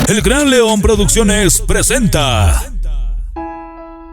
El Gran León Producciones presenta.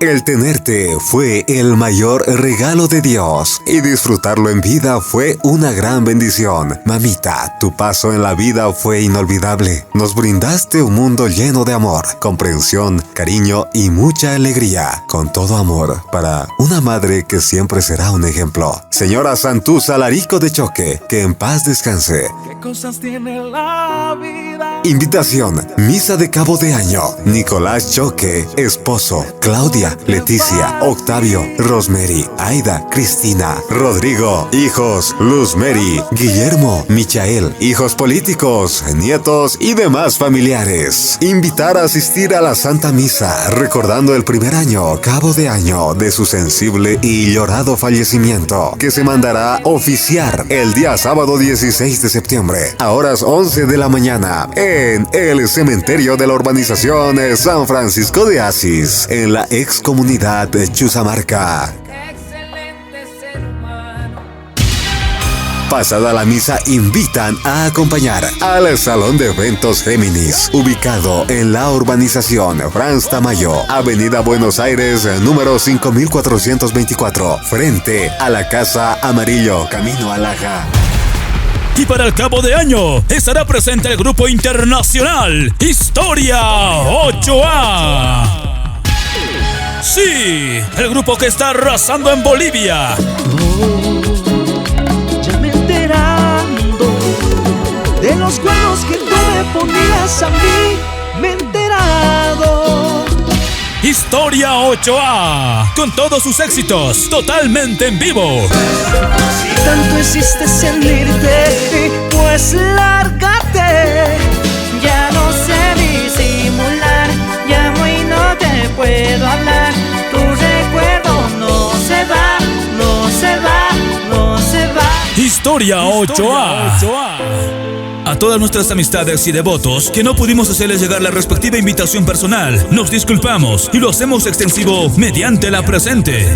El tenerte fue el mayor regalo de Dios y disfrutarlo en vida fue una gran bendición. Mamita, tu paso en la vida fue inolvidable. Nos brindaste un mundo lleno de amor, comprensión, cariño y mucha alegría. Con todo amor para una madre que siempre será un ejemplo. Señora Santuza Larico de Choque, que en paz descanse. ¿Qué cosas tiene la vida? Invitación, misa de cabo de año. Nicolás Choque, esposo. Claudia, Leticia, Octavio, Rosemary, Aida, Cristina, Rodrigo, hijos, Luzmary, Guillermo, Michael, hijos políticos, nietos y demás familiares. Invitar a asistir a la Santa Misa, recordando el primer año, cabo de año, de su sensible y llorado fallecimiento, que se mandará oficiar el día sábado 16 de septiembre, a horas 11 de la mañana, en el cementerio de la urbanización San Francisco de Asís, en la ex comunidad de Chuzamarca. Pasada la misa, invitan a acompañar al Salón de Eventos Géminis, ubicado en la urbanización Franz Tamayo, Avenida Buenos Aires, número 5424, frente a la Casa Amarillo, camino a Laja. Y para el cabo de año estará presente el grupo internacional Historia 8A. Sí, el grupo que está arrasando en Bolivia. Ya me enterando de los cuernos que tú me ponías a mí. Me he enterado. Historia 8A, con todos sus éxitos, totalmente en vivo. Si tanto insistes en irte, pues lárgate. Ya no sé disimular, llamo y no te puedo hablar. Tu recuerdo no se va, no se va, no se va. Historia 8A. A todas nuestras amistades y devotos que no pudimos hacerles llegar la respectiva invitación personal, nos disculpamos y lo hacemos extensivo mediante la presente.